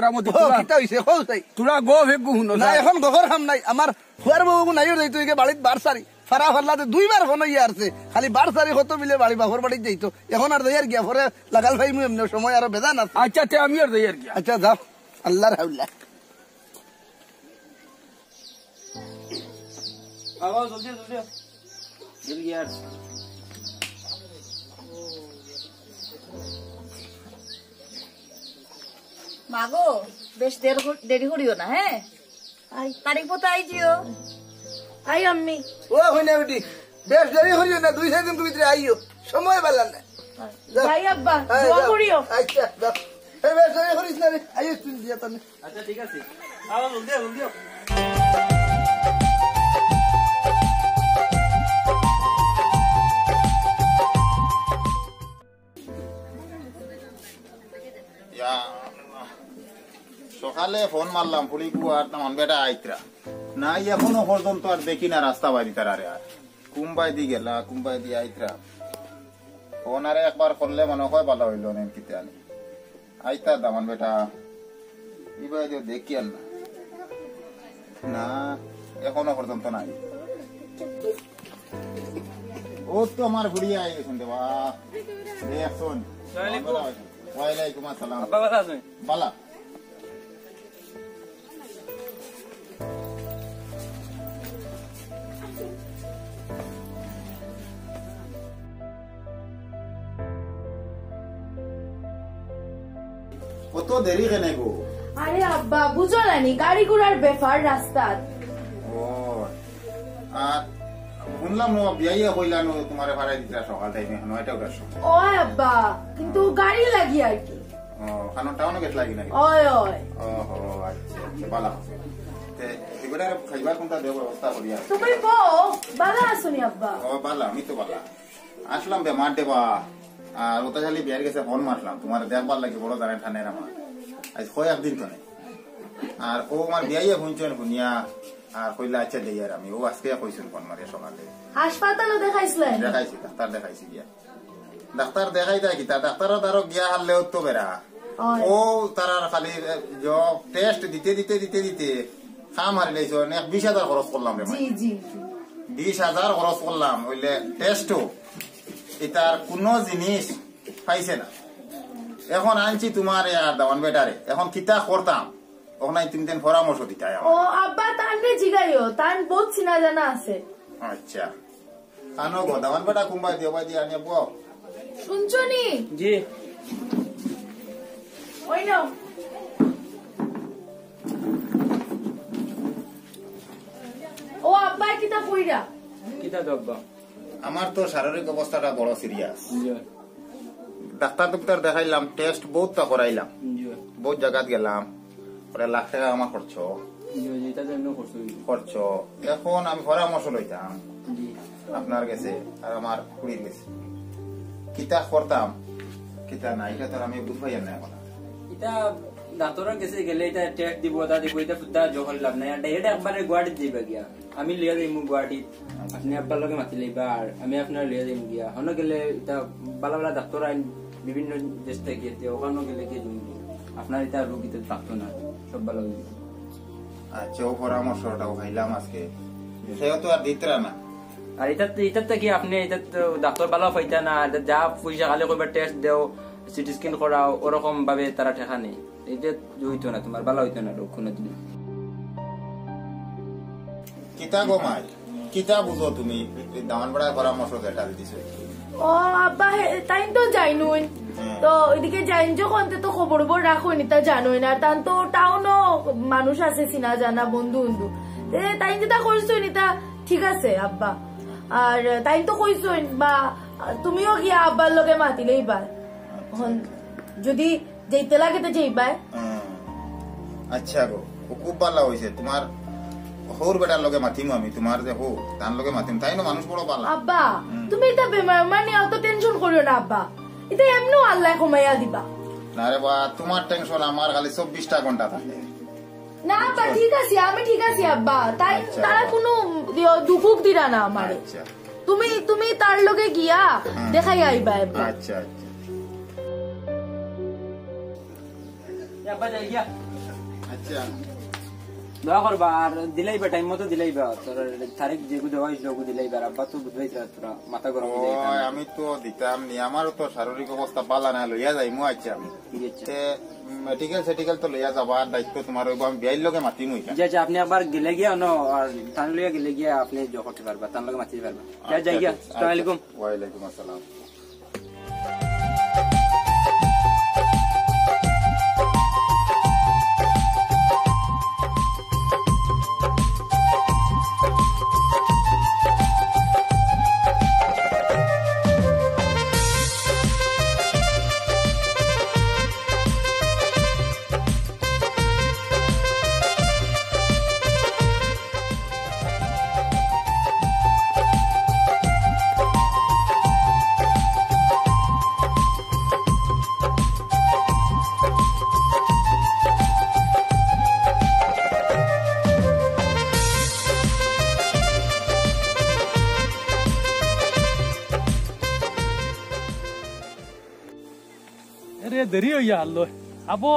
কেরামতি কিতা হইছে কও তাই তোরা গো ভেগু হুনো না এখন গহর হাম নাই আমার হুয়ার বউ নাইও যাইতো একে বাড়িত বারসারি ফারা ফাল্লাতে দুইবার ফোন হইয়া আসছে খালি বারসারি কত মিলে বাড়ি বাপর বাড়িতে যাইতো এখন আর যাইয়ার গিয়া পরে লাগাল ভাই মু এমনি সময় আরো বেজান আছে আচ্ছা তে আমি আর দেই আর কি আচ্ছা যাও আল্লাহর হাওলা আও জলদি জলদি জলদি यार মাগো বেশ দেরি করিও না হ্যাঁ তারিখ মতো আইজিও আই আম্মি ও হইনা বেটি বেশ দেরি হইও না 2-4 দিন ভিতরে আইও সময় বালান না যাই আব্বা দোয়া করিও আচ্ছা যাও এই বেশ দেরি করিস না রে আইও তুই দিয়া তনে আচ্ছা ঠিক আছে আও জলদি জলদি সকালে ফোন মারলাম পুলিকু আর আমার বেটা আইতরা না এখনো পর্যন্ত আর দেখি না রাস্তা বাড়ি তারারে আর কুম্বাই দি গেলা কুম্বাই দি আইতরা ফোন আরে একবার করলে মনে হয় ভালো হইল নেন কিতে আনি আইতা দামান বেটা ইবাই যে দেখি আর না এখনো পর্যন্ত নাই ও তো আমার ঘুরিয়ে আই গেছেন দেবা দেখুন ওয়ালাইকুম আসসালাম আব্বা ভালো আছেন বালা কত দেরি কেন গো আরে আব্বা বুঝো নানি গাড়ি ঘোড়ার ব্যাপার রাস্তা ও আর শুনলাম বিয়াইয়া কইলাম তোমার ভাড়া দিতে সকাল টাইমে 9টা ওটার সময় ও আব্বা কিন্তু গাড়ি লাগি আর কি ও খানো টাউনে গেট লাগি নাকি ওই ওই ওহো আচ্ছা বালা তে এগুলা খাইবার কোনটা দেব ব্যবস্থা করিয়া তুমি বউ বালা আসুনি আব্বা ও বালা আমি তো বালা আসলাম বে মার দেবা আর ওটা খালি বিয়ার গেছে ফোন মারলাম তোমার দেখবার লাগে বড় দাঁড়ায় ঠান্ডায় আমার আজ কয়েকদিন তো নেই আর ও আমার বিয়াইয়া শুনছেন শুনিয়া আর কইলা আচ্ছা দেই আর আমি ও আজকে কইছেন ফোন মারিয়া সকালে হাসপাতালে দেখাইছিলেন দেখাইছি ডাক্তার দেখাইছি গিয়া ডাক্তার দেখাই দেয় কি ডাক্তারও তারও গিয়া হারলেও তো বেড়া ও তারা খালি টেস্ট দিতে দিতে দিতে দিতে খাম হারি লাইছ 20,000 খরচ করলাম রে 20,000 খরচ করলাম ওইলে টেস্টও এটার কোন জিনিস পাইছে না এখন আনছি তোমার আর দাওয়ান বেটারে এখন কিতা করতাম ওখানে 3 দিন পরামর্শ দিতাই ও আব্বা তানরে জিগাইও তান বহুত চিনা জানা আছে আচ্ছা আনো গো দাওয়ান বেটা কুম্বাই দিও বাই দি আনিয়া বউ শুনছনি জি ওই নাও ও আব্বা কিতা কইরা কিতা আব্বা আমার তো শারীরিক অবস্থাটা বড় সিরিয়াস জি ডাক্তার দেখাইলাম টেস্ট বহুতটা করাইলাম জি বহুত জায়গাত গেলাম পরে লাখ টাকা আমার খরচ এটা জন্য খরচ এখন আমি পরামর্শ লইতাম জি আপনার গেছে আর আমার খুঁড়ির গেছে কিতা করতাম কিতা না এটা তো আমি বুঝবাই না এখন এটা ডাক্তারের কাছে গেলে এটা টেস্ট দিব তা দিব এটা ফুটা জহল লাভ নাই এটা একবারে গুয়াহাটি দিবা গিয়া আমি লিয়া যাই মু গুয়াহাটি আপনি আপনার লগে মাতি লইবা আর আমি আপনার লিয়া যাই গিয়া হন গেলে এটা বালা বালা ডাক্তার আইন বিভিন্ন দেশ থেকে ওখানে গেলে কি আপনার এটা রোগীতে থাকতো না সব ভালো হয়ে যেত আচ্ছা ও পরামর্শটাও খাইলাম আজকে সেও তো আর দিতরা না আর এটাতে কি আপনি এটা ডাক্তার ভালো পাইতা না যা পয়সা খালি কইবার টেস্ট দেও সিটি স্ক্যান করাও ওরকম ভাবে তারা ঠেকা নেই এটা হইতো না তোমার ভালো হইতো না রোগ কোনো দিন কিতা গো মাই কিতা বুঝো তুমি দামান বড়া পরামর্শ যেটা দিছো ও আব্বা তাই তো যাইনুন তো এদিকে যাইন যখন তো খবর রাখুন তা জানোই না তান তো টাউনও মানুষ আছে চিনা জানা বন্ধু বন্ধু তাই যেটা করছুন এটা ঠিক আছে আব্বা আর তাই তো কইছুন বা তুমিও গিয়া আব্বার লগে মাতিলেই বা যদি যেতে লাগে তো যেইবাই আচ্ছা গো খুব ভালো হয়েছে তোমার হোর বেটার লগে মাতিম আমি তোমার যে হো তার লগে মাতিম তাই না মানুষ বড় ভালো আব্বা তুমি এটা বেমার মানে অত টেনশন করিও না আব্বা এটা এমনি আল্লাহ কমাইয়া দিবা না রে বা তোমার টেনশন আমার খালি 24টা ঘন্টা থাকে না আব্বা ঠিক আছে আমি ঠিক আছি আব্বা তাই তারা কোনো দুঃখ দিরা না আমারে তুমি তার লগে গিয়া দেখাই আইবা আব্বা আচ্ছা আচ্ছা আব্বা যাই গিয়া আচ্ছা দোয়া করবা আর দিলাইবা টাইম মতো দিলাইবা তোর তারিখ যেগু দেওয়া হয়েছিল ওগু দিলাইবা আর আব্বা তো বুঝবাই তোরা মাথা গরম হয়ে যায় ওই আমি তো দিতাম নি আমারও তো শারীরিক অবস্থা ভালো না লইয়া যাইমু আচ্ছা আমি ঠিক আছে তে মেডিকেল তো লইয়া যাবার দায়িত্ব তোমার হইব আমি বিয়াইর লগে মাতিম হইকা যা আপনি আবার গেলে গিয়া ন আর তান লইয়া গেলে গিয়া আপনি জয় করতে পারবা তান লগে মাতিতে পারবা যাই গিয়া আসসালামু আলাইকুম ওয়ালাইকুম আসসালাম দেরি হইয়া হারলো আবো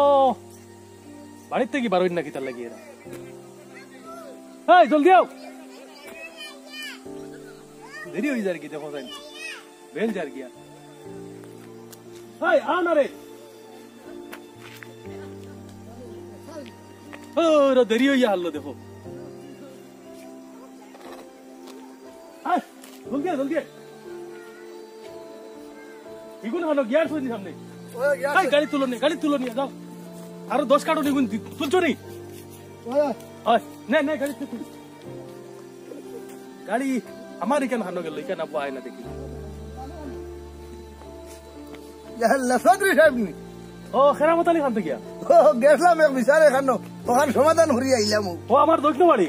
বাড়ির থেকে বার হইন নাকি তার লাগিয়ে জলদি আও দেরি হয়ে যার কি দেখো যাই বেল যার গিয়া আনা রে দেরি হইয়া হারলো দেখো জলদি এগুন হলো গিয়ার শুনি সামনে গাড়ি তুলো নি যাও আরো 10 কার্টন এগুন তুলছো নি না গাড়ি গাড়ি আমার এখানে হানো গেল এখানে আবু আয় না দেখি ও খেরামত আলী খান থেকে গেছিলাম এক বিচারে খানো ওখান সমাধান হরি আইলাম ও আমার দক্ষিণ বাড়ি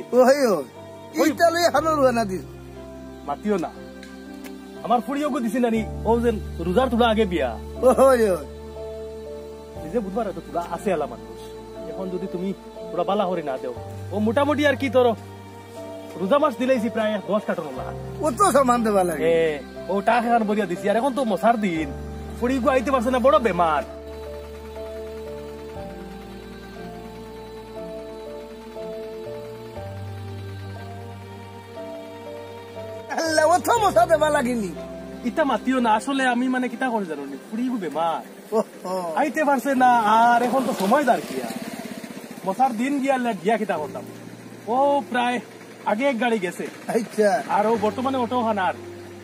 ওইটা লই খানো রুয়ানা দিস মাতিও না আমার ফুড়িও দিছি নানি ও যে রোজার তোলা আগে বিয়া নিজে বুধবার তো তোলা আছে আলা মানুষ এখন যদি তুমি তোরা বালা হরি না দেও ও মোটামুটি আর কি তোর রোজা মাস দিলেইছি প্রায় 10 কার্টন ওলা ও তো সামান দেবা লাগে ও টাকা খান বরিয়া দিছি আর এখন তো মশার দিন ফুড়ি গো আইতে পারছে না বড় বেমার আল্লাহ ও তো মশা দেবা লাগেনি ইটা মাতিও না আসলে আমি মানে কিতা করে জানো ফুড়ি গো বেমার আইতে পারছে না আর এখন তো সময় দার কিয়া মশার দিন গিয়া গিয়া কিতা করতাম ও প্রায় আগে এক গাড়ি গেছে আচ্ছা আর ও বর্তমানে অটো হানার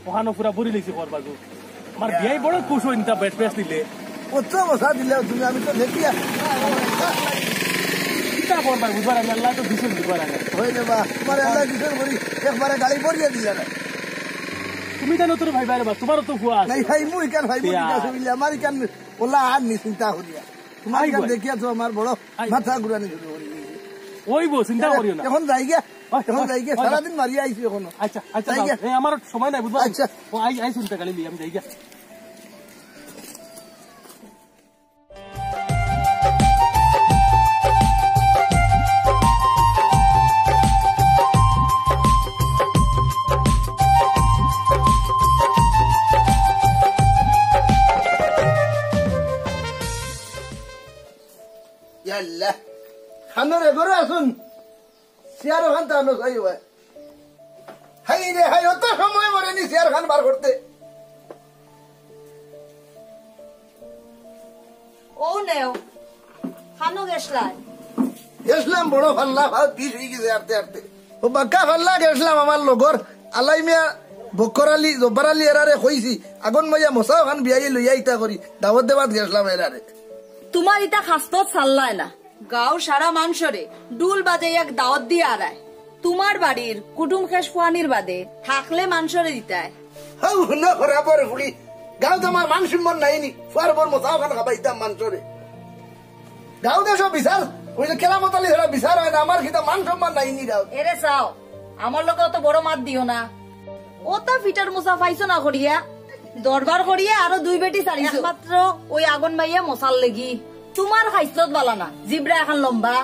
ওখানে পুরা বুড়ি লেছি কর বাজু আমার বিয়াই বড় খুশ হইন তা বেশ বেশ দিলে ও তো মশা দিলে তুমি আমি তো দেখিয়া কিতা করবা বুঝবার আমি আল্লাহ তো দিছেন বুঝবার আগে হয়ে যাবা তোমার আল্লাহ দিছেন বলি একবারে গাড়ি পড়িয়ে দিলা না তুমি জানো তোর ভাই বাইরে বা তোমারও তো ফুয়া নাই ভাই মুই কেন ভাই মুই কাছে বিলে আমার কেন ওলা আর নি চিন্তা করিয়া তোমার কেন দেখিয়া তো আমার বড় মাথা ঘুরানি শুরু করি ওইবো চিন্তা করিও না এখন যাই গিয়া সারাদিন মারিয়া আইছি এখন আচ্ছা আচ্ছা আমার সময় নাই বুঝবা আচ্ছা ও আই চিন্তা কালি আমি যাই গিয়া ইয়াল্লাহ খানোরে ঘরে আসুন চেয়ার ওখান তাহলে যাই হাই রে হাই অত সময় মরেনি চেয়ার খান বার করতে ও নেও খানো গেছিলাম বড় ফাল্লা ভাত পিস হয়ে গেছে আরতে আরতে ও বাক্কা ফাল্লা গেছিলাম আমার লগর আলাই মিয়া বক্কর আলী জব্বার আলী এরারে কইছি আগুন মাইয়া মশাও খান বিয়াই লইয়া ইটা করি দাওয়াত দেবাত গেছিলাম এরারে তোমার ইটা খাস্তত চাল্লায় না গাঁও সারা মানুষরে ডুল বাজে এক দাওয়াত দিয়ে আড়ায় তোমার বাড়ির কুটুম খেস ফুয়ানির বাদে থাকলে মানুষরে দিতায় হাউ না খরাবর ফুড়ি গাঁও তোমার মান সম্মান নাইনি ফারবর মশাও খান খাবাইতাম মানুষরে গাঁও দেশ বিচার ওই যে কেলামতালি ধরা বিচার হয় না আমার কিতা মান সম্মান নাইনি গাঁও এরে চাও আমার লোকে অত বড় মাত দিও না ও তা ফিটার মুসা পাইছো না করিয়া দরবার করিয়া আরো 2 বেটি চালিয়েছো মাত্র ওই আগুন মাইয়া মশাল লেগি তোমার খাইছত বালা না জিব্রা এখন লম্বা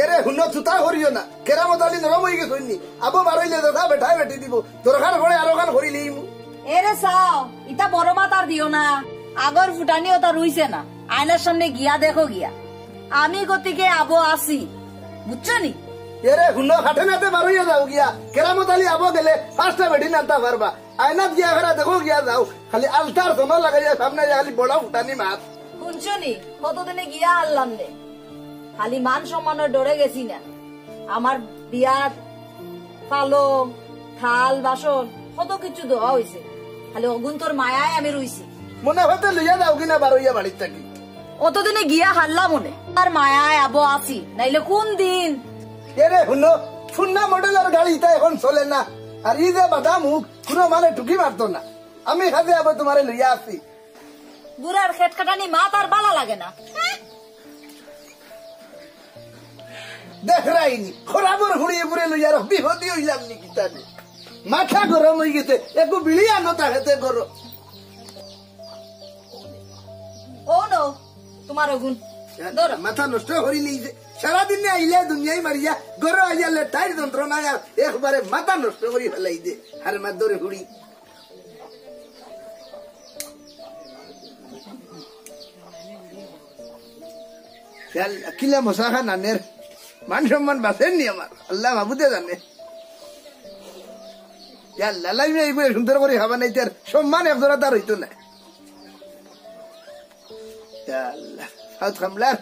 এরে হুন চুতা করিও না কেরামতালি নরম হয়ে গেছে আবো বাড়াইলে দাদা বেঠাই বেটি দিব দরকার করে আরো খান করিলিম এরে চাও ইটা বড় মাত আর দিও না আগর ফুটানিও তা রুইছে না আয়নার সামনে গিয়া দেখো গিয়া আমি গতিকে আবো আসি বুঝছো নি এরে হুনো খাটেনাতে বারুইয়া যাও গিয়া কেরামত আলী আবো গেলে 5টা বেডি নাতা পারবা আয়নাত গিয়া ফেরা দেখো গিয়া যাও খালি আলতার সোনো লাগাইয়া সামনে খালি বড় ফুটানি মাছ শুনছো নি কতদিনে গিয়া আনলাম নে খালি মান সম্মানের ডরে গেছি না আমার বিয়ার পালং থাল বাসন কত কিছু দেওয়া হয়েছে খালি অগুন তোর মায়ায় আমি রইছি মনে হতে লইয়া যাও কিনা বারুইয়া বাড়ির থাকি অতদিনে গিয়া হারলাম মনে আর মায়ায় আবো আসি নাইলে কোন দিন এরে হুনো সুন্না মডেলের গাড়িটা এখন চলে না আর ই যে বাধা মুখ কোনো মানে টুকি মারতো না আমি খাতে আবার তোমারে লইয়া আসি বুড়ার খেট খাটানি মা তার বালা লাগে না দেখ রাইনি খরাবর হুড়িয়ে পুরে লইয়া বিপদী হইলাম নি কিতানে মাথা গরম হয়ে গেছে একটু বিড়ি আনো তাহাতে করো ও নো তোমার অগুন ধরো মাথা নষ্ট করি নিয়েছে সারাদিনে আইলে দুনিয়ায় মারিয়া গরো আইয়ালে টাইর যন্ত্রণা একবারে মাথা নষ্ট করি ফেলাই দে আর মার ধরে হুড়ি কিলা মশা খান আনের মান সম্মান বাঁচেননি আমার আল্লাহ বাবুতে জানে লালাই এইগুলো সুন্দর করে খাবা নাই তার সম্মান একজোড়া তার হইতো না সাউথ কামলার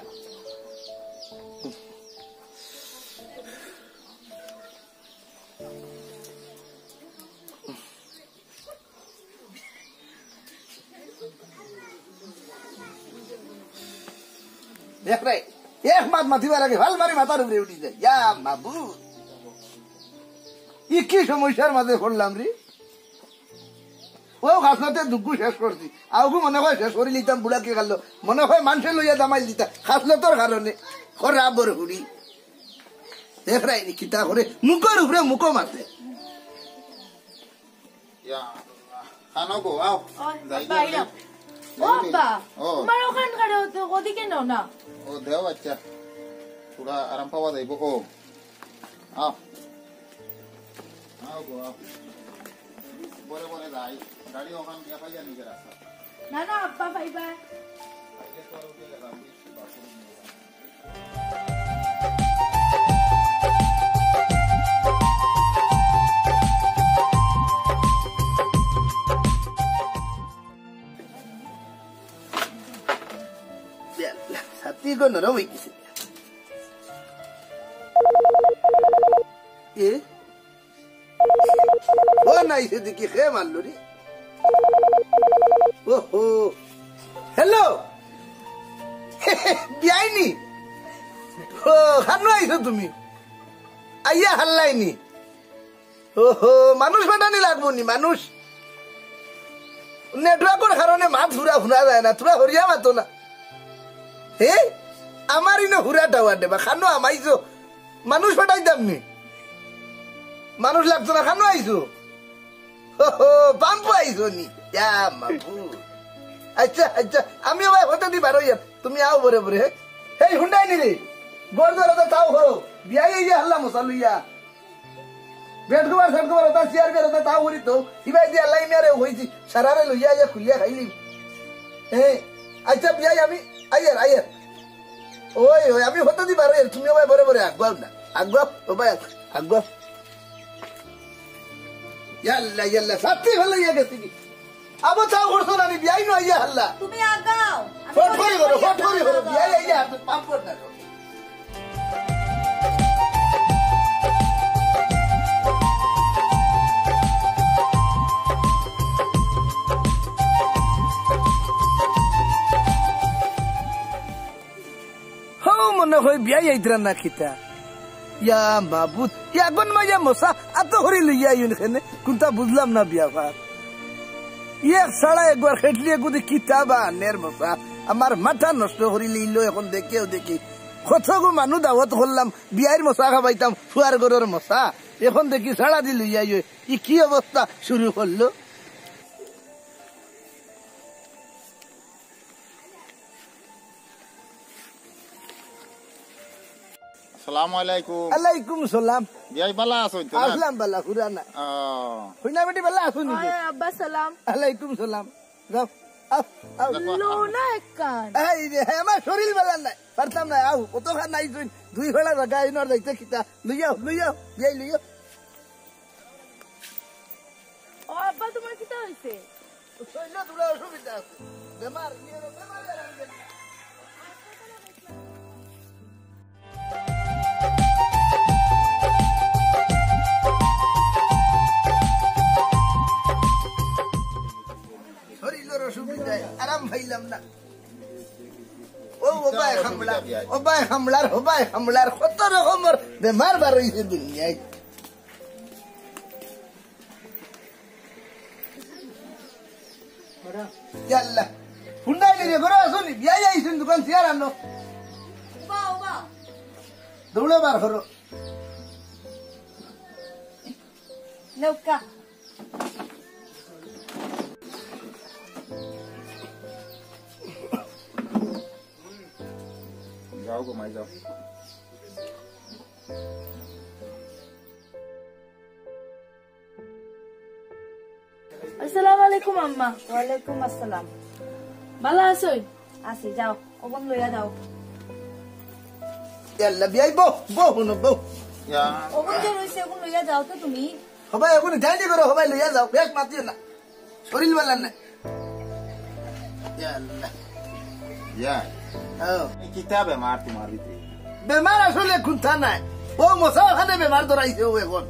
দেখ রে এক মাত মাতিবার আগে ভাল মারি মাথার উপরে উঠি যায় ইয়া বাবু ই কি সমস্যার মাঝে পড়লাম রে ও খাসনাতে দুঃখ শেষ করছি আউগু মনে হয় শেষ করে লিতাম বুড়াকে গেল মনে হয় মানুষে লইয়া দামাই দিতা খাসলতর কারণে খরাবর হুড়ি দেখ রাইনি কিতা করে মুখের উপরে মুখো মারতে খানো গো আও ও আব্বা তোমার ওখানকার ওদিকে নাও না ও দেও বাচ্চা পুরা আরাম পাওয়া যাইব ও আও আও গো আও বরে বরে যাই গাড়ি ওখান গিয়া পাইয়া নিজের রাস্তা না না আব্বা পাইবা সাথীগো নরম হয়ে গেছে এ ও নাই সেদিকে খেয়ে মারলো রে ওহো হ্যালো বিয়াইনি ও খানো আইছো তুমি আইয়া হাল্লাইনি ওহো মানুষ পাঠানি লাগবো নি মানুষ নেটওয়ার্কের কারণে মাছ ফুরা ফুরা যায় না তোরা হরিয়া মাতো না হে আমার ইনো হুরা টাওয়ার দেবা খানো আমাইছো মানুষ পাঠাইতাম নি মানুষ লাগতো না খানো আইছো পাম্প আইছো নি আচ্ছা আচ্ছা আমি আবার হতে দি বারো তুমি আও বরে বরে এই হুন্ডাই নিলে গড় ধরে তাও করো বিয়াই এই যে হাল্লা মশা লইয়া বেড কুমার সেট কুমার ওটা চেয়ার বের ওটা তাও করি তো ইবাই দিয়ে আল্লাহ মেরে হইছি সারারে লইয়া যে খুলিয়া খাইলি হ্যাঁ আচ্ছা বিয়াই আমি আইয়ার আইয়ার ওই ওই আমি হতে দি বারো তুমি আবার বরে বরে আগুয়াও না আগুয়াও ও ভাই আগুয়াও ইয়াল্লা ইয়াল্লা সাথী ভালো ইয়া গেছি আবো চাও করছো না বিয়াই না ইয়া হাল্লা তুমি আগাও ফটফরি করো বিয়াই ইয়া পাম্প কর না মনে হয় বিয়াই আইতরা না খিতা ইয়া মাবুদ ইয়া গন মাইয়া মশা আতো হরি লইয়া ইউন খেনে কোনটা বুঝলাম না বিয়া ভাত ইয়া সাড়া একবার খেটলিয়ে গুদি কিতাবা নের মশা আমার মাথা নষ্ট করি লইল এখন দেখেও দেখি কতগো মানুষ দাওয়াত করলাম বিয়ার মশা খাবাইতাম ফুয়ার গরুর মশা এখন দেখি সাড়া দি লইয়া ই কি অবস্থা শুরু করলো আসসালামু আলাইকুম আলাইকুম সালাম বিয়াই বালা আছো তো আসলাম বালা খুরানা হইনা বেটি বালা আছো নি আব্বা সালাম আলাইকুম সালাম যাও লো না এক কান এই রে আমার শরীর বেলা নাই পারতাম না আও কতখান নাই দুই বেলা জায়গা ইনর যাইতে কিতা লইয়াও যাই লইয়াও ও আব্বা তোমার কিটা হইছে শরীরে দুলা অসুবিধা আছে বেমার শরীরের অসুবিধায় আরাম পাইলাম না ওবাই হামলার কত রকমের বেমার বার হয়েছে দুনিয়ায় আল্লাহ হুন্ডাইলি রে ঘরে আসুনি বিয়াই আইছেন দোকান চেয়ার আনো দৌড়ে বার করো নৌকা যাও ঘুমাই যাও আসসালামু আলাইকুম আম্মা ওয়ালাইকুম আসসালাম ভালো আছোই আসি যাও ওবন লইয়া যাও আল্লাহ বিয়াই বো হুনো বো ওবন যে রইছে ওবন লইয়া যাও তো তুমি সবাই এখন ধ্যানি করো সবাই লইয়া যাও বেশ মাতিও না শরীর বেলার না কিতাব বেমার তোমার ভিতরে বেমার আসলে খুঁজা নাই ও মশা খানে বেমার ধরাইছে ও এখন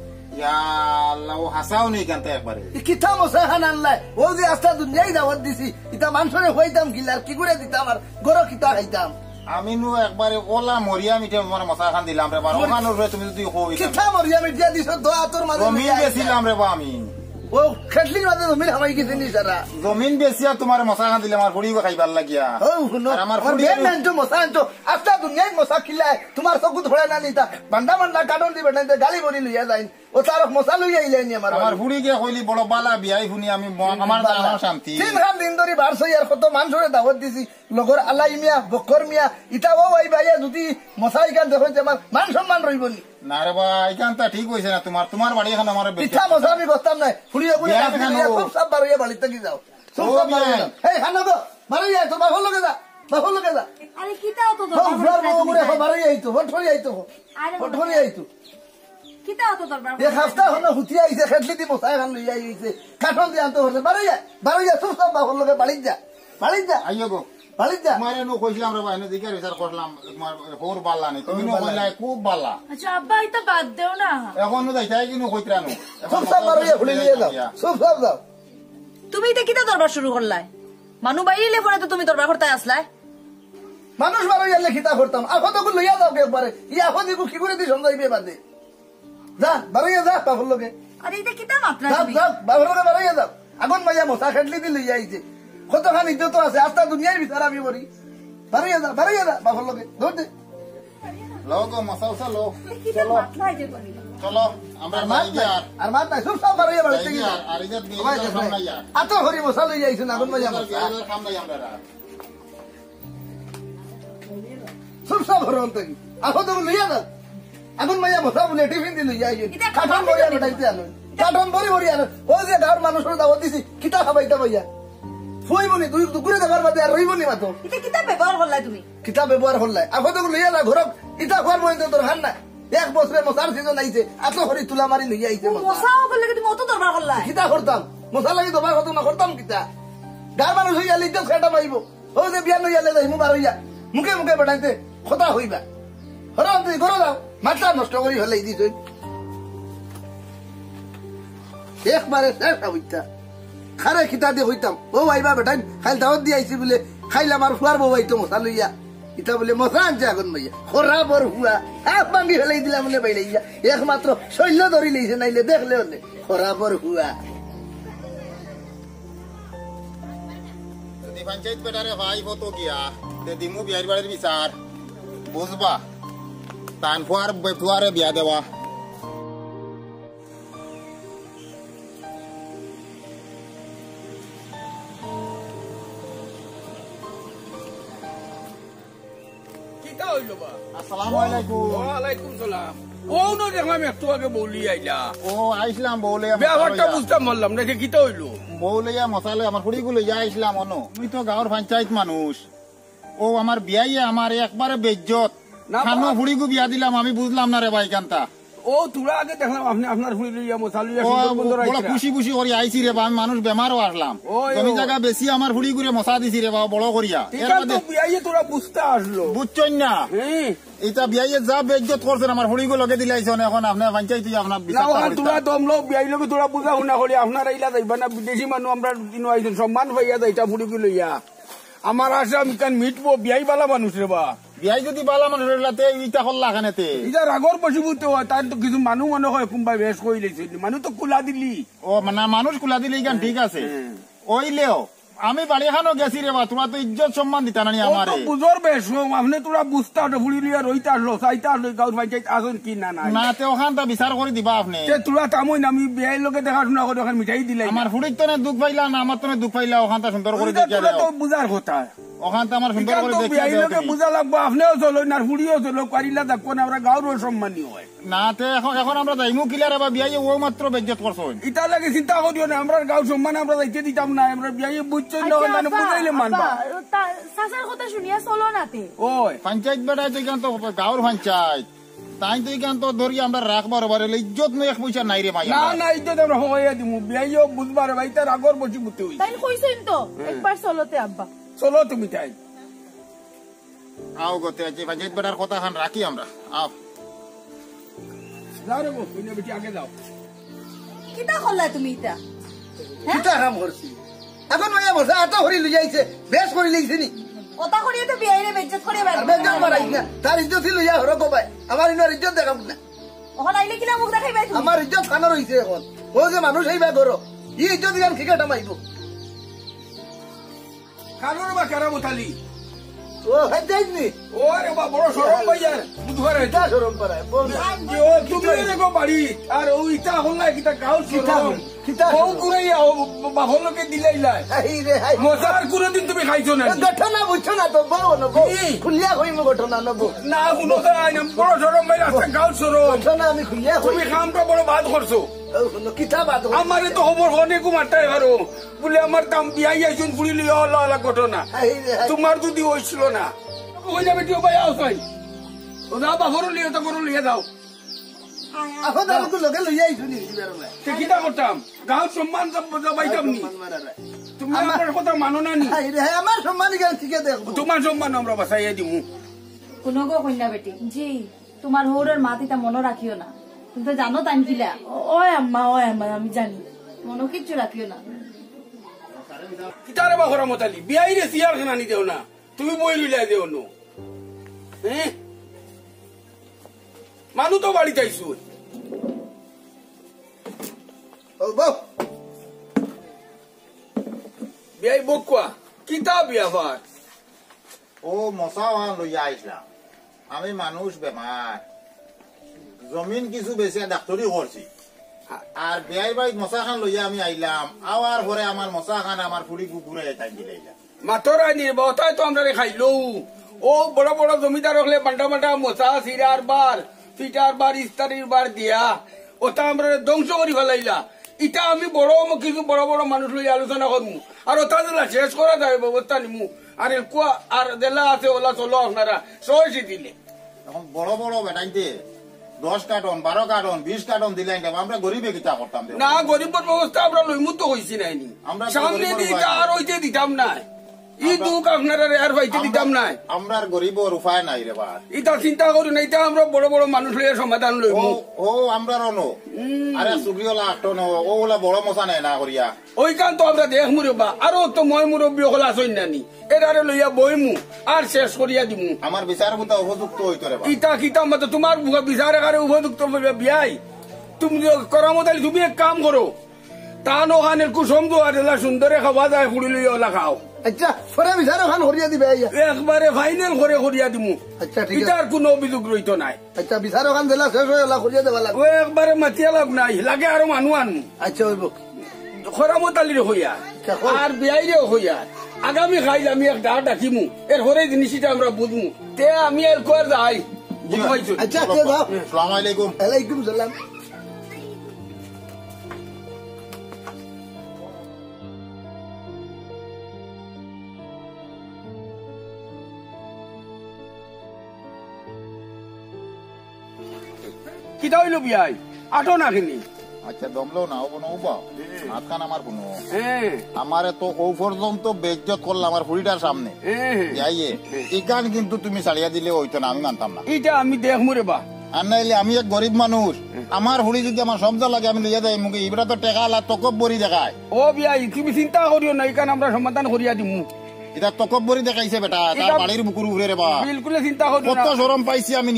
আল্লাহ ও হাসাও নেই কেন একবারে কিতা মশা খান আনলাই ও যে আস্তা দুনিয়াই দাওয়াত দিছি ইটা মানুষরে হইতাম কিলার কি করে দিতাম আর গরো কিতা খাইতাম আমি নু একবারে ওলা মরিয়া মিঠে মানে মশা খান দিলাম রে বার ওখানোর তুমি যদি হই কিতা মরিয়া মিটিয়া দিছ দোয়া তোর মাঝে জমিন বেছিলাম রে বা আমি ও খেটলির মাঝে জমিন হামাই গেছে নি সারা জমিন বেছিয়া তোমার মশা খান দিলে আমার ফুড়িও খাইবার লাগিয়া ও শুনো আর আমার আমার বেন নানটো মশা আনতো আস্তা দুনিয়াই মশা খিলাই তোমার চকু ধরে না নিতা বান্ডা কাটন দিবে না গালি বলি লইয়া যাইন ও তারক মশা লইয়া আইলেনি আমার ফুড়ি গিয়ে কইলি বড় বালা বিয়াই শুনি আমি আমার শান্তি তিনখান দিন ধরে বার সইয়ার কত মানুষরে দাওয়াত দিছি লগর আলাই মিয়া বকর মিয়া ইটাও ওই ভাইয়া যদি মশা ইকান দেখো যে আমার মান সম্মান রইব নি না রে বা এখানটা ঠিক হয়েছে না তোমার বাড়ি এখন আমার পিঠা মশা আমি বসতাম নাই ফুড়িয়ে গুলি খুব সব বার হইয়া বাড়িতে কি যাও এই খানা গো বাড়ি যাই তো বাবুর লোকে যা আরে কিতাও তো দরবার বাড়ি আইতো হঠরি আইতো কিতাও তো দরবার এক হাফতা হলো হুতি আইছে খেটলি দি মশা খান লইয়া আইছে কাঠন দি আনতে হচ্ছে বাড়ি যা সব বাবুর লোকে বাড়ি যা আইও গো বাড়ি যা তোমার এনে কইছিলাম রে ভাই এনে দিকে রিসার্চ করলাম তোমার হোর বাল্লা নেই তুমি নো কইলাই খুব বাল্লা আচ্ছা আব্বা এটা বাদ দেও না এখন যাইতাই কিনো কইতরানো সব বাড়ি খুলে নিয়ে যাও সব যাও তুমি এটা কিতা দরবার শুরু করলাই মানু বাইরে পরে তো তুমি দরবার করতে আসলাই মানুষ বারো গেলে খিতা করতাম এখন তো লইয়া যাও একবারে ই এখন দিবো কি করে দি সমঝাইবে বাদে যা বারোইয়া যা বাবুর লোকে আরে এটা কিতা মাত্রা তুমি যাও বাবুর লোকে বারোইয়া যাও আগুন মাইয়া মশা খেটলি দি লইয়া আইছে কতখান ইজ্জত আছে আস্তা দুনিয়ার ভিতরে আমি করি বারোইয়া যা বাবুর লোকে ধর দে লোক মশা লো কিতা মাত্রা আইছে তুমি চলো আমরা নাই আর মাত নাই সব বারোইয়া বাড়িতে গিয়ে আর ইজ্জত দিয়ে সামনে যা এত হরি মশা লইয়া আইছেন আগুন মাইয়া মশা সামনে আমরা সব হরন থাকি এখন তো লইয়া না আগুন মাইয়া মশা বলে টিফিন দি লইয়া আইছেন কাঠন বড়িয়া বেটাইতে আনো কাঠন বড়ি আনো ও যে গাঁর মানুষের দাওয়াত দিছি কিতা খাবাইতা ভাইয়া ফুইবনি দুই দুপুরে দেবার বাদে আর রইবনি মাতো এটা কিতা ব্যবহার করলাই তুমি কিতা ব্যবহার করলাই এখন তো লইয়া না ঘরক ইটা খোয়ার মধ্যে তোর হান নাই এক বছরে মশার সিজন আইছে এত হরি তুলা মারি লইয়া আইছে মশাও করলে তুমি অত দরবার করলাই কিতা করতাম মশা লাগি দবার হতো না করতাম কিতা গাঁর মানুষ হইয়া লিজ্জত খেটা পাইব ও যে বিয়া লইয়া লে যাই মুবার হইয়া মুখে বেটাইতে কথা হইবা হরাম তুই ঘরে যাও মাত্রা নষ্ট করি হলে দিছ একবারে শেষ হইতা খারে খিতা দিয়ে হইতাম ও আইবা বেটাই খাইল দাওয়াত দিয়ে আইছি বলে খাইলাম আর ফুয়ার বউ আইতো মশা লইয়া ইটা বলে মশা আনছে এখন মাইয়া খরা বর হুয়া হাফ ভাঙ্গি ফেলাই দিলাম বলে বাইলাইয়া একমাত্র শৈল্য ধরি লইছে নাইলে দেখলে হলে খরা বর হুয়া পঞ্চায়েত বেটারে ভাই হতো গিয়া দিমু বিয়ার বাড়ির বিচার বুঝবা তান ফুয়ারে বিয়া দেওয়া কিতা হইলো বা আসসালামু আলাইকুম ওয়ালাইকুম সালাম ও না দেখলাম একটু আগে বলি আইলা ও আইসলাম বলে ব্যাপারটা বুঝতে পারলাম নাকি কিতা হইলো ও লইয়া মশালে আমার ফুড়িগুলো লইয়া আসলাম অনো তুই তো গাঁৱৰ পঞ্চায়েত মানুষ ও আমার বিয়াইয়ে আমার একবারে বেজ্জত না, খানো বাবা। ফুড়িগু বিয়া দিলাম আমি বুঝলাম না রে ভাই কান্তা ও তোরা আগে দেখলাম আপনি আপনার ফুড়ি লইয়া মশা লইয়া ও সুন্দর সুন্দর বড় আইছিরা। খুশি খুশি করে আইছি রে বা আমি মানুষ বেমারও আসলাম ওই, জমি ওই। জায়গা বেশি আমার ফুড়ি ঘুরে মশা দিছি রে বাবা বড় করিয়া এর এখান তো বাদে বিয়াইয়ে তোরা বুঝতে আসলো বুঝছই না হ্যাঁ এটা বিয়াইয়ে যা বেজ্জত করছেন আমার ফুড়িগু লগে দিলাইছেন এখন আপনার পঞ্চায়েত আপনার না বিচার ওখান তোরা দমলো বিয়াই লোক তোরা বুঝা শুনা করি আপনারা ইলা যাইবা না বিদেশি মানুষ আমরা দিন আইছেন সম্মান পাইয়া যাইটা ফুড়ি লইয়া আমার আশা আমি কান মিটবো বিয়াই বালা মানুষ রে বা বিয়াই যদি বালা মানুষ রেলাতে ইটা করলা খানেতে এটা রাগর বসিবুতে হয় তার তো কিছু মানুষ মনে হয় কোনবা বেশ কই লেছে মানুষ তো কুলা দিলি ও মানে মানুষ কুলা দিলে ইগান ঠিক আছে ওইলেও আমি বাড়িখানো গেছি রে বা তোরা তো ইজ্জত সম্মান দিতা না আমারে বুঝর বেশ আপনি তোরা বুঝতে আসলো ফুড়ি লিয়া রইতে আসলো চাইতে আসলো গাঁর পঞ্চায়েত আসুন কি না না না তে ওখানটা বিচার করে দিবা আপনি তোরা তামই না আমি বিয়াই লোকে দেখাশোনা করে ওখানে মিঠাই দিলাই আমার ফুড়ির তো দুঃখ পাইলা না আমার তো দুঃখ পাইলা ওখানটা সুন্দর করে দেখিয়া তোরা তো দাও বুঝার কথা ওখানটা আমার সুন্দর করে দেখিয়া বিয়াই দাও লোকে তুমি। বুঝা লাগবো আপনিও চলো না ফুড়িও চলো কারিলা দেখো না আমরা গাঁর সম্মানী হয় না তে এখন আমরা যাইমু কিলার বা বিয়াই ও মাত্র বেজ্জত করছো ইটা লাগে চিন্তা করিও না আমরা গাঁর সম্মান আমরা যাইতে দিতাম না আমরা বিয়াই বুঝছো না ওখানে বুঝাইলে মানবা চাচার কথা শুনিয়া চলো নাতে ওই পঞ্চায়েত বেড়াই তো এখান তো গাঁর পঞ্চায়েত তাই তো এখান তো ধরি আমরা রাখবার বারে ইজ্জত নয় এক পয়সা নাই রে ভাই না না ইজ্জত আমরা হইয়া দিমু বিয়াইও বুঝবার ভাই তার আগর বসি বুঝতে হই তাই কইছেন তো একবার চলোতে আব্বা চলো তুমি তাই আও গতে আছে পঞ্চায়েত বেড়ার কথা খান রাখি আমরা আও যাও রে গো তুমি বেটি আগে যাও কিতা করলা তুমি এটা কিতা কাম করছি এখন মায়া মশা এত হরি লই যাইছে বেশ করে লইছে নি কথা করিয়ে তো বিয়াইরে বেজ্জত করে আর বেজান মারাইছ না তার ইজ্জত লইয়া হরো কবাই আমার ইনার ইজ্জত দেখাম না ওখানে আইলে কিনা মুখ দেখাইবে তুমি আমার ইজ্জত খানো রইছে এখন ও যে মানুষ এইবা করো ই ইজ্জত গান খিকাটা মাইব কারোর বা কারা বোতালি ও হাই যাইনি ওরে বা বড় সরম ভাইয়ার বুধবার এটা শরম পারায় বল ও তুমি দেখো বাড়ি আর ও ইটা হল না কিটা গাও কিতা হল? কিতা ও হল? কুরাইয়া ও বাহলকে দিলাইলাই হাই রে হাই মশার কোনদিন তুমি খাইছো না ঘটনা বুঝছো না তো বউ নবো কি? খুলিয়া কইম ঘটনা নবো না শুনো বড় সরম ভাই রাস্তা গাও সরম ঘটনা আমি খুলিয়া কই তুমি খামটা বড় বাদ করছো কিতা বাদ আমারে তো খবর হনে কুমারটাই হারো বলে আমার দাম বিয়াই আইছুন পুরি লিয়া হল ঘটনা হাই রে হাই তোমার যদি হইছিল না ওই যাবে টিও ভাই আউসাই ও না বাহর লিয়ে তো করো লিয়ে দাও এখন আর তো লগে লইয়া আইছু নি বেরোলে তে কিটা করতাম গাঁও সম্মান পাইতাম নি তুমি আমার কথা মানো না নি হাই রে হাই আমার সম্মানী গান ঠিকই দেখবো তোমার সম্মান আমরা বাসাইয়া দিমু কোনো গো কন্যা বেটি জি তোমার হৌরের মা তিতা মনে রাখিও না তুমি তো জানো টাইম কিলা ওই আম্মা আমি জানি মনে কিচ্ছু রাখিও না কিতারে বাহরা মতালি বিয়াই রে সিয়ার খানা নি দেও না তুমি বই লইলা দেও নো হ্যাঁ মানু তো বাড়ি যাইছু ও বউ বিয়াই বকুয়া কিতা বিয়া ভার ও মশা ওখান লইয়া আইসলাম আমি মানুষ বেমার জমিন কিছু বেশি ডাক্তারি করছি আর বিয়াই বাড়িত মশা খান লইয়া আমি আইলাম আওয়ার পরে আমার মশা খান আমার ফুড়ি গুগুরে টাইম দিলাইলাম মাতর আইনি বতাই তো আমরা খাইলো ও বড় বড় জমিদার হলে পাল্টা পাল্টা মশা সিরার বার ফিটার বার ইস্তারির বার দিয়া ওটা আমরা ধ্বংস করি ফেলাইলা ইটা আমি বড় কিছু বড় বড় মানুষ লই আলোচনা করমু আর ওটা দিলা শেষ করা যাবে ব্যবস্থা নিমু আর কুয়া আর দেলা আছে ওলা চলো আপনারা সহসি দিলে এখন বড় বড় বেটাইতে 10 কার্টন 12 কার্টন 20 কার্টন দিলাই আমরা গরিবে কিতা করতাম দেও না গরিবের ব্যবস্থা আমরা লইমু তো হইছি নাইনি আমরা তো সামনে গরিবের দিটা ভাই। আর হইতে দিতাম না ই দুঃখ আপনারা আর হইতে দিতাম না আমরা গরিবর উপায় নাই রে বার ইটা চিন্তা করি না এটা আমরা বড় বড় মানুষ লইয়া সমাধান ও লইমু ও আমরা রনো আরে সুগ্রিওলা আটন ও ওলা বড় মশা নাই না করিয়া ওইখান তো আমরা দেখ মুরব্বা আরো তো মই মুরব্বী হল আসই নানি এরারে লইয়া বইমু আর শেষ করিয়া দিমু আমার বিচার মতো উপযুক্ত হইতো রে বা ইটা কিতা মতো তোমার বিচার একারে উপযুক্ত বিয়াই তুমি করামতালি তুমি এক কাম করো টান ওখানে কুসুম দো আর এলা সুন্দরে খাওয়া যায় ফুড়ি লইয়া ওলা খাও আচ্ছা পরে বিচার ওখান হরিয়া দিবে আইয়া একবারে ফাইনাল করে করিয়া দিমু আচ্ছা ঠিক আছে ইটার কোনো অভিযোগ রইতো নাই আচ্ছা বিচার ওখান দিলা শেষ হয়ে গেলা হরিয়া দেবা লাগবে ও একবারে মাতিয়া লাভ নাই লাগে আরো মানুষ আনমু আচ্ছা হইব খরামতালির হইয়া আর বিয়াইরে হইয়া আগামী খাইলে আমি এক ডাক ডাকিমু এর হরে জিনিসটা আমরা বুঝমু তে আমি এর কর যাই বুঝাইছো আচ্ছা কে যাও আসসালামু আলাইকুম আলাইকুম সালাম কিতা হইল বিয়াই আটো না কিনি আচ্ছা দমলো না ও কোনো উবা মাতকান আমার কোনো হ্যাঁ আমারে তো ও পর্যন্ত বেজ্জত করলাম আমার ফুড়িটার সামনে যাইয়ে ইকান কিন্তু তুমি ছাড়িয়া দিলে হইতো না আমি মানতাম না এটা আমি দেখমু রে বা আর নাইলে আমি এক গরিব মানুষ আমার হুড়ি যদি আমার শব্দ লাগে আমি লইয়া যাই মুখে ইবরা তো টেকা আলা তকব্বরি দেখায় ও বিয়াই তুমি চিন্তা করিও না এখানে আমরা সমাধান করিয়া দিমু এটা তকব্বরি দেখাইছে বেটা তার বাড়ির বুকুর উপরে রে বা বিলকুল চিন্তা করিও কত না শরম পাইছি আমি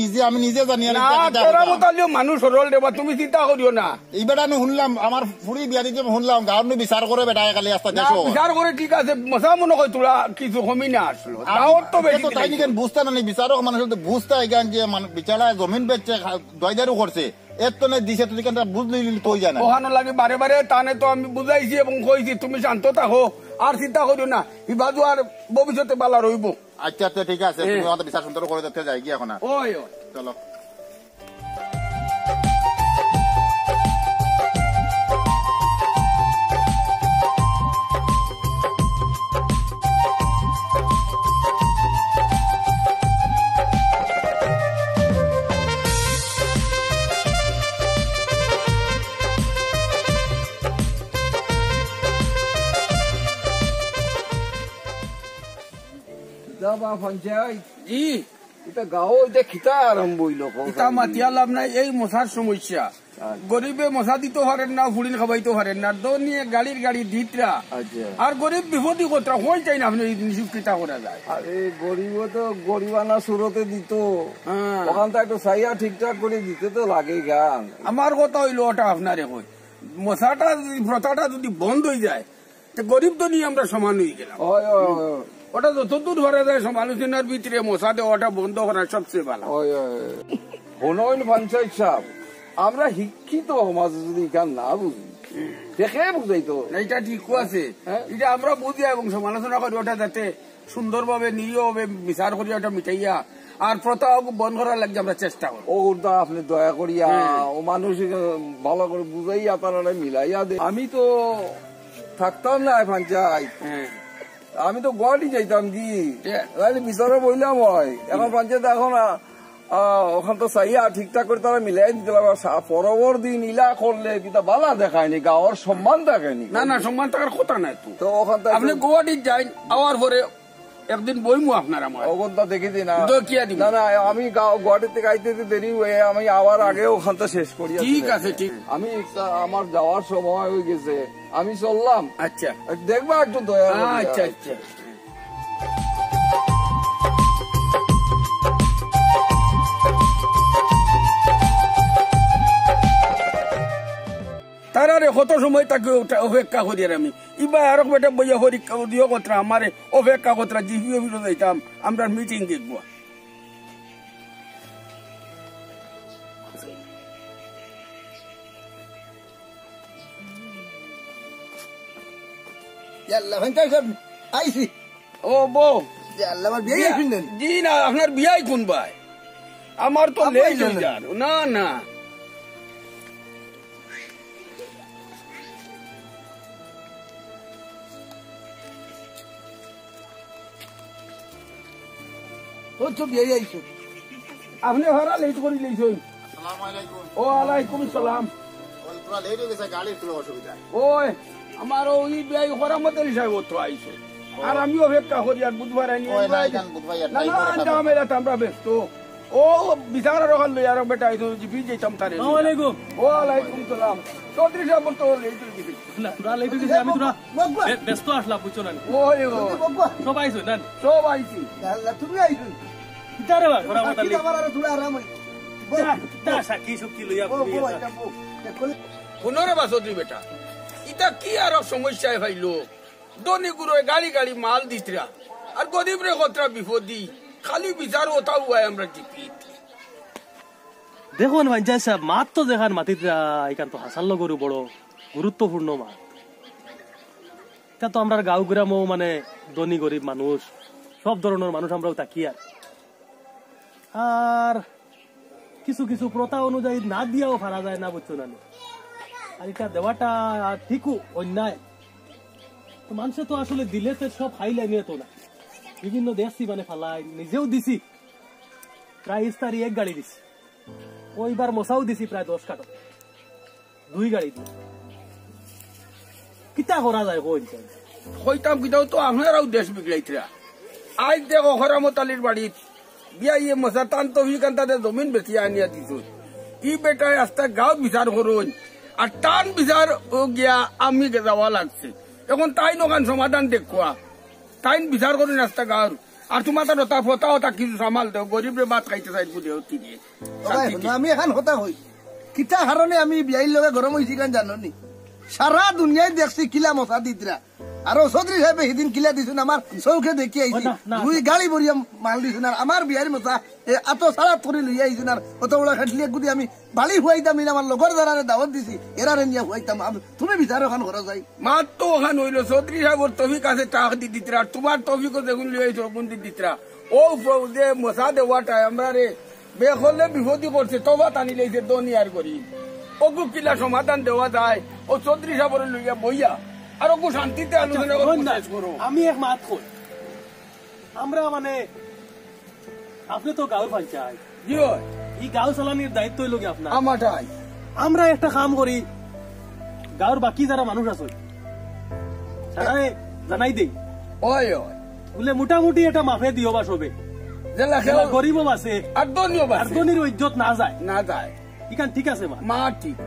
নিজে জানি আর না তোরা মতালিও মানুষ সরল রে বা তুমি চিন্তা করিও না এই বেটা নু শুনলাম আমার ফুড়ি বিয়া দিতে শুনলাম গাঁর নু বিচার করে বেটা কালি আস্তা না, দেশো বিচার করে ঠিক আছে মশা মনে হয় তোরা কিছু কমি না আসলো তাও তো বেশি তো তাই নিকেন বুঝতে না বিচারক মানুষ তো বুঝতে এখান যে বিচারা জমিন বেচছে দয়দারু করছে এর তো না দিছে তুই কেন বুঝলি তুই জানা ওখানে লাগে বারে বারে টানে তো আমি বুঝাইছি এবং কইছি তুমি শান্ত থাকো আর চিন্তা করিও না ইবাদু আর ভবিষ্যতে বালা রইব আচ্ছা আচ্ছা ঠিক আছে তুমি আমাদের বিচার সুন্দর করে দিতে যাই কি এখন ওই চলো জি এটা গাঁও এটা খিতা আরম্ভ হইল ইটা মাতিয়া লাভ নাই এই মশার সমস্যা গরিবে মশা দিতে পারেন না ফুড়িন খাবাইতে পারেন না দনিয়ে গাড়ি দিতরা আর গরিব বিপদি কতরা হয়ে চাই না আপনি এই জিনিস কিতা করা যায় আরে গরিব তো গরিবানা সুরতে দিত ওখান থেকে একটু সাইয়া ঠিকঠাক করে দিতে তো লাগে গান আমার কথা হইলো ওটা আপনারে কই মশাটা প্রথাটা যদি বন্ধ হয়ে যায় তো গরিব তো নিয়ে আমরা সমান হয়ে গেলাম ওটা যতদূর ধরা যায় সমালোচনার ভিতরে মশা দেওয়াটা বন্ধ করা সবচেয়ে ভালো হনইন পঞ্চায়েত সাহেব আমরা শিক্ষিত সমাজে যদি গান না বুঝি দেখে বুঝাইতো এইটা ঠিক আছে এটা আমরা বুঝি এবং সমালোচনা করি ওটা যাতে সুন্দরভাবে নিরীহভাবে বিচার করি ওটা মিটাইয়া আর প্রথা বন্ধ করার লাগছে আমরা চেষ্টা করি ওটা আপনি দয়া করিয়া ও মানুষ ভালো করে বুঝাইয়া তারা মিলাইয়া দে আমি তো থাকতাম না পঞ্চায়েত আমি তো গুয়াহাটি যাইতাম কি বিচারে বইলাম হয় এখন পঞ্চায়েত এখন ওখান তো চাইয়া ঠিকঠাক করে তারা মিলাই দিতে পরবর্তী নীলা করলে কিতা বালা দেখায়নি গাঁৱৰ সম্মান দেখায়নি না সম্মান থাকার কথা নাই তো ওখান আপনি গুয়াহাটি যাই আওয়ার পরে একদিন বইমু আপনার আমার ওখানটা দেখেছি না না আমি গুয়াহাটি থেকে আইতে দেরি হয়ে আমি আওয়ার আগে ওখানটা শেষ করি ঠিক আছে ঠিক আমি আমার যাওয়ার সময় হয়ে গেছে আমি চললাম আচ্ছা দেখবা একটু দয়া আচ্ছা আচ্ছা তারারে কত সময় তাকে অপেক্ষা করি আমি ইবা আর বেটা বইয়া পরীক্ষা দিও কথা আমার অপেক্ষা কথা জিপি অফিসে যাইতাম আমরা মিটিং দেখবো আইসি ও বো জি না আপনার বিয়াই কোন ভাই আমার তো লেট হয়ে যার না না আপনি ভাড়া লেট করে লইছেন ও আলাইকুম সালাম ওই আমার ওই বিয়াই করার মতো হিসাবে তো আইসো আর আমি অপেক্ষা করি আর বুধবার আমরা ব্যস্ত ও বিচারের ওখান লই আর বেটা আইসো জিপি যেতাম তারে ওয়ালাইকুম সালাম চৌধুরী সাহেব তো লেট হয়ে গেছে আমি তোরা ব্যস্ত আসলাম বুঝছো না ওই সব আইসো না সব আইসি তুমি আইসো কিতারে বা ঘোরা মত সাক্ষী শক্তি লইয়া পুনরে বা চৌধুরী বেটা ইটা কি আর সমস্যায় ভাইলো দনি গুড়ে গাড়ি মাল দিতরা আর গরিব রে কতরা বিপদি খালি বিচার ওটা হুয়াই আমরা টিকিট দেখুন পঞ্চায়েত সাহেব মাত তো দেখান মাতিতরা এখান তো হাসাল গরু বড় গুরুত্বপূর্ণ মাত এটা তো আমরা গাঁও গ্রামও মানে ধনী গরিব মানুষ সব ধরনের মানুষ আমরাও থাকি আর কিছু কিছু প্রথা অনুযায়ী না দিয়াও ফারা যায় না বুঝছো না আর এটা দেওয়াটা ঠিকও অন্যায় মানুষে তো আসলে দিলে তো সব হাইলে নিয়ে তো না বিভিন্ন দেখছি মানে ফালাই নিজেও দিছি প্রায় ইস্তারি এক গাড়ি দিছি ওইবার মশাও দিছি প্রায় 10 কাটা 2 গাড়ি দিয়ে কিতা করা যায় কইছেন কইতাম কিটাও তো আপনারাও দেশ বিগড়াইতরা আজ দেখো হরামত আলীর বাড়িত বিয়া ইয়ে মশা টান তো কান্তাতে জমিন বেশি আনিয়া দিছো ই বেটায় আস্তে গাঁও বিচার করুন আর টান বিচার ও গিয়া আমি যাওয়া লাগছে এখন তাই নখান সমাধান দেখুয়া তাই বিচার করুন আস্তে গাঁর আর তোমার ওটা ফোতা হতা কিছু সামাল দেও গরিব বাদ খাইতে চাই বুঝে হতি আমি এখন হতা হই কিতা হারণে আমি বিয়াইর লগে গরম হয়েছি কেন জানি সারা দুনিয়ায় দেখছি কিলা মশা দিতরা আর চৌধুরী সাহেব সেদিন কিলা দিছুন আমার চৌকে দেখি আইছি 2 গাড়ি ভরিয়া মাল দিছুন আর আমার বিয়ার মশা এত সারা থরি লইয়া আইছুন আর অত বড় খাটলিয়ে গুদি আমি বালি হুয়াইতাম আমার লগর দ্বারা দাওয়াত দিছি এরারে নিয়ে হুয়াইতাম তুমি বিচার ওখান ঘর যাই মাত তো ওখান হইলো চৌধুরী সাহেবর তফিক আছে টাক দি দিতরা তোমার তফিকও দেখুন লিয়েছ কোন দি দিতরা ও যে মশা দেওয়াটা আমরা রে বেখলে বিপদী করছে তবা টানি লেছে দুনিয়ার করি ওগু কিলা সমাধান দেওয়া যায় ও চৌধুরী সাহেবর লইয়া বইয়া আর ওগু শান্তিতে আলোচনা করো আমি এক মাত কই আমরা মানে আপনি তো গাঁও পঞ্চায়েত জি এই গাঁও চালানির দায়িত্ব হইল কি আপনার আমারটাই আমরা একটা কাম করি গাঁওর বাকি যারা মানুষ আছে তারারে জানাই দেই ওই ওই বলে মোটামুটি এটা মাফে দিও বা সবে জেলা গরিবও আছে আর দনিও আর দনির ইজ্জত না যায় না যায় ইখান ঠিক আছে মা ঠিক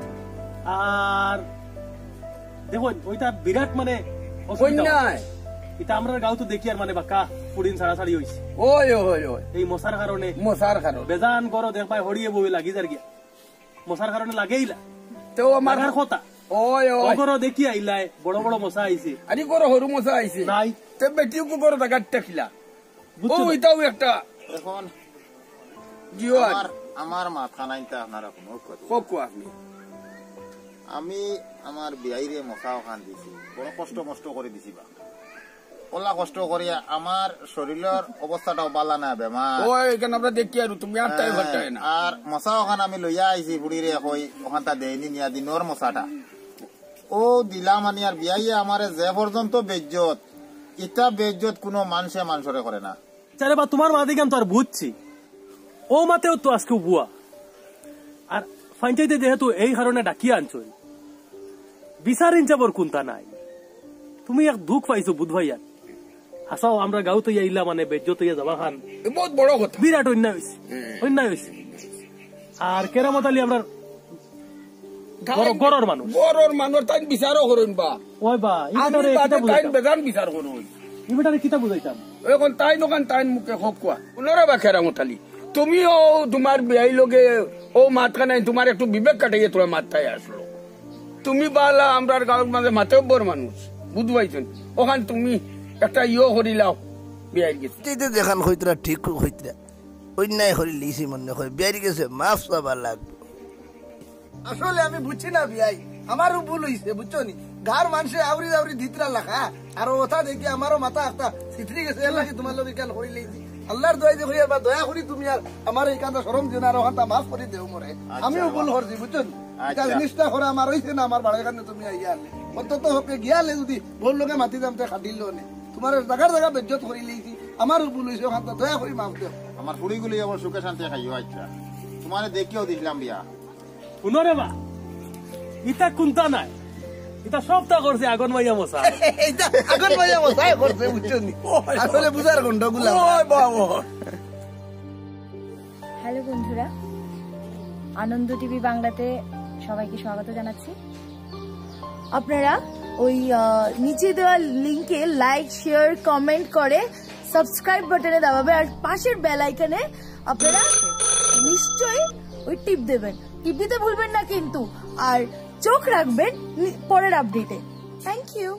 আর দেখো ওইটা বিরাট মানে এটা আমরা গাঁও তো দেখি আর মানে বাক্কা পুরিন ছাড়াছাড়ি হয়েছে ওই ওই ওই এই মশার কারণে বেজান করো দেখ পাই হরিয়ে বই লাগি যার গিয়া মশার কারণে লাগেইলা তো আমার কথা ওই ওই করো দেখি আইলাই বড় বড় মশা আইছে আরে করো হরু মশা আইছে নাই তে বেটিও কো করো দাগাটটা খিলা ওইটাও একটা এখন জিও আমার মাথা নাইতা আপনারা কোনো কোকো আপনি আমি আমার বিয়াইরে মশা ওখান দিছি বড় কষ্ট করে দিছি বা ওলা কষ্ট করিয়া আমার শরীরের অবস্থাটাও বালা না বেমার ওই এখানে আমরা দেখি আর তুমি আর তাই ঘটায় না আর মশা ওখান আমি লইয়া আইছি বুড়িরে কই ওখানটা দেয়নি নিয়া দিনর মশাটা ও দিলাম আনি আর বিয়াইয়ে আমারে যে পর্যন্ত বেজ্জত এটা বেজ্জত কোনো মানুষরে করে না চারে বা তোমার মা দিকে তো আর বুঝছি ও মাতেও তো আজকে বুয়া আর পঞ্চায়েতে যেহেতু এই কারণে ডাকিয়ে আনছো বিচারিন যাবর কোনটা নাই তুমি এক দুঃখ পাইছো বুধ ভাইয়া হাসাও আমরা গাঁও তো ইলা মানে বেজ্জত ইয়া যাবা খান বহুত বড় কথা বিরাট অন্যায় হয়েছে আর কেরামত আলী আমরা গড়র মানুষ তাই বিচারও করুন বা ওই বা বেজান বিচার করুন ইমিটারে কিতা বুঝাইতাম এখন তাই নকান তাই মুখে হক কোয়া ওনারা বা কেরামত আলী তুমিও তোমার বিয়াই লোকে ও মাথা নাই তোমার একটু বিবেক কাটাইয়ে তোমার মাথায় আসলো তুমি বালা আমরা গাঁৱৰ মাঝে মাতব্বর মানুষ বুঝবাইছেন ওখান তুমি একটা করিলাও বিয়াই গেছে দেখান হইতরা ঠিক হইতরা অন্যায় হরি লিছি মনে হয় বিয়াই গেছে মাফ চাবার লাগবে আসলে আমি বুঝছি না বিয়াই আমারও ভুল হইছে বুঝছো নি গাঁর মানুষে আউরি দিতরা লাখা আর ওটা দেখি আমারও মাথা একটা চিত্রি গেছে এর লাগি তোমার লোক কেন হরি লিছি আল্লাহর দয়া দেখি বা দয়া করি তুমি আর আমার এই কান্দা শরম দিও না আর ওখানটা মাফ করে দেও মরে আমিও ভুল করছি বুঝছো এটা জিনিসটা করে আমার হইছে না আমার বাড়ির কারণে তুমি আইয়ালে অন্তত হোকে গিয়ালে যদি ভুল লোকে মাতি দামতে খাটিল নে তোমার জায়গা বেজ্জত করি লিছি আমারও ভুল হইছে ওখানটা দয়া করি মাফ দেও আমার ফুড়িগুলি আবার সুখে শান্তি খাইও আচ্ছা তোমার দেখিও দিলাম বিয়া শুনরে বা ইটা কোনটা নাই এটা সবটা করছে আগুন মাইয়া মশা এটা আগুন মাইয়া মশা করছে বুঝছো নি আসলে বুঝার গন্ডগুলা ওই বাবা হ্যালো বন্ধুরা আনন্দ টিভি বাংলাতে সবাইকে স্বাগত জানাচ্ছি আপনারা ওই নিচে দেওয়া লিংকে লাইক শেয়ার কমেন্ট করে সাবস্ক্রাইব বাটনে দাবাবে আর পাশের বেল আইকনে আপনারা নিশ্চয়ই ওই টিপ দেবেন টিপ দিতে ভুলবেন না কিন্তু আর চোখ রাখবেন পরের আপডেটে থ্যাংক ইউ